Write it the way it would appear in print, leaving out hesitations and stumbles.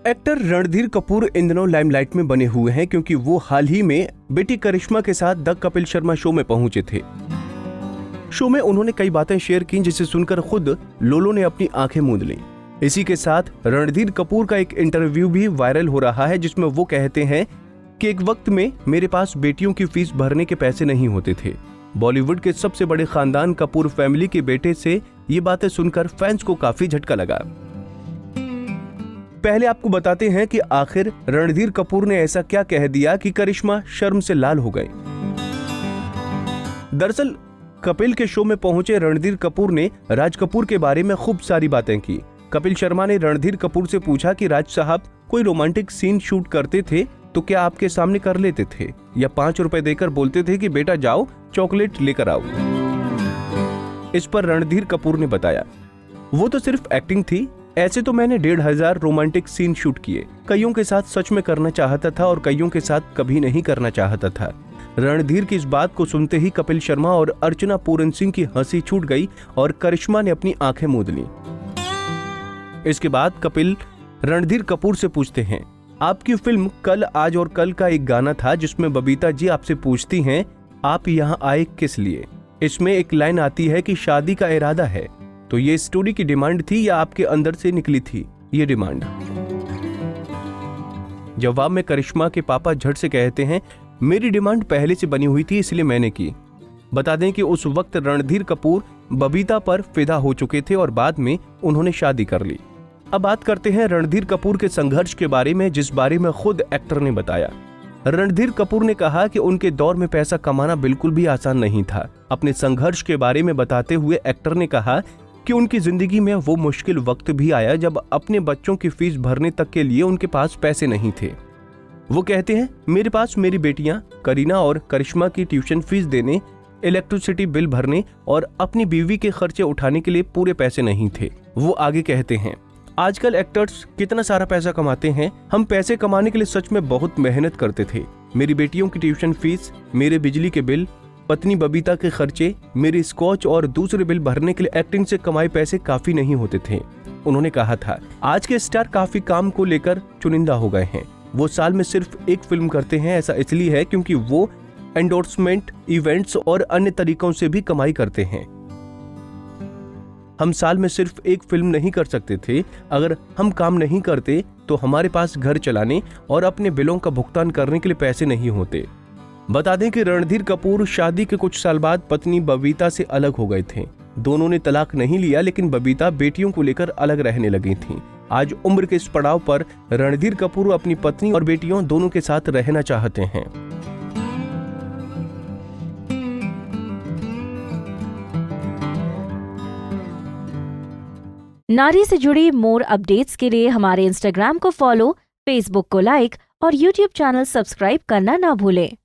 Actor Randhir Kapoor इन दिनों limelight में बने हुए हैं क्योंकि वो हाल ही में बेटी करिश्मा के साथ द कपिल शर्मा शो में पहुंचे थे। शो में उन्होंने कई बातें शेयर की जिसे सुनकर खुद लोलो ने अपनी आंखें मूंद लीं। इसी के साथ रणधीर कपूर का एक इंटरव्यू भी वायरल हो रहा है जिसमें वो कहते हैं कि एक वक्त में मेरे पास बेटियों की फीस भरने के पैसे नहीं होते थे। बॉलीवुड के सबसे बड़े खानदान कपूर फैमिली के बेटे से ये बातें सुनकर फैंस को काफी झटका लगा। पहले आपको बताते हैं कि आखिर रणधीर कपूर ने ऐसा क्या कह दिया कि करिश्मा शर्म से लाल हो गए। दरअसल कपिल के शो में पहुंचे रणधीर कपूर ने राज कपूर के बारे में खूब सारी बातें की। कपिल शर्मा ने रणधीर कपूर से पूछा कि राज साहब कोई रोमांटिक सीन शूट करते थे तो क्या आपके सामने कर लेते थे या 5 रुपए देकर बोलते थे कि बेटा जाओ चॉकलेट लेकर आओ। इस पर रणधीर कपूर ने बताया वो तो सिर्फ एक्टिंग थी, ऐसे तो मैंने 1500 रोमांटिक सीन शूट किए। कईयों के साथ सच में करना चाहता था और कईयों के साथ कभी नहीं करना चाहता था। रणधीर की इस बात को सुनते ही कपिल शर्मा और अर्चना पूरन सिंह की हंसी छूट गई और करिश्मा ने अपनी आंखें मूंद लीं। इसके बाद कपिल रणधीर कपूर से पूछते हैं, आपकी फिल्म कल आज और कल का एक गाना था जिसमें बबीता जी आपसे पूछती हैं आप यहाँ आए किस लिए। इसमें एक लाइन आती है कि शादी का इरादा है, तो ये स्टोरी की डिमांड थी या आपके अंदर से निकली थी ये डिमांड। जवाब में करिश्मा के पापा झट से कहते हैं मेरी डिमांड पहले से बनी हुई थी इसलिए मैंने की। बता दें कि उस वक्त रणधीर कपूर बबीता पर फिदा हो चुके थे और बाद में उन्होंने शादी कर ली। अब बात करते हैं रणधीर कपूर के संघर्ष के बारे में जिस बारे में खुद एक्टर ने बताया। रणधीर कपूर ने कहा कि उनके दौर में पैसा कमाना बिल्कुल भी आसान नहीं था। अपने संघर्ष के बारे में बताते हुए एक्टर ने कहा कि उनकी जिंदगी में वो मुश्किल वक्त भी आया जब अपने बच्चों की फीस भरने तक के लिए उनके पास पैसे नहीं थे। वो कहते हैं मेरे पास मेरी बेटियां करीना और करिश्मा की ट्यूशन फीस देने, इलेक्ट्रिसिटी बिल भरने और अपनी बीवी के खर्चे उठाने के लिए पूरे पैसे नहीं थे। वो आगे कहते हैं आजकल एक्टर्स कितना सारा पैसा कमाते हैं, हम पैसे कमाने के लिए सच में बहुत मेहनत करते थे। मेरी बेटियों की ट्यूशन फीस, मेरे बिजली के बिल, पत्नी बबीता के खर्चे, मेरे स्कॉच और दूसरे बिल भरने के लिए एक्टिंग से कमाए पैसे काफी नहीं होते थे। उन्होंने कहा था आज के स्टार काफी काम को लेकर चुनिंदा हो गए हैं। वो साल में सिर्फ एक फिल्म करते हैं। ऐसा इसलिए है क्योंकि वो एंडोर्समेंट, इवेंट्स और अन्य तरीकों से भी कमाई करते हैं। हम साल में सिर्फ एक फिल्म नहीं कर सकते थे। अगर हम काम नहीं करते तो हमारे पास घर चलाने और अपने बिलों का भुगतान करने के लिए पैसे नहीं होते। बता दें कि रणधीर कपूर शादी के कुछ साल बाद पत्नी बबीता से अलग हो गए थे। दोनों ने तलाक नहीं लिया लेकिन बबीता बेटियों को लेकर अलग रहने लगी थीं। आज उम्र के इस पड़ाव पर रणधीर कपूर अपनी पत्नी और बेटियों दोनों के साथ रहना चाहते हैं। नारी से जुड़ी मोर अपडेट्स के लिए हमारे इंस्टाग्राम को फॉलो, फेसबुक को लाइक और यूट्यूब चैनल सब्सक्राइब करना ना भूलें।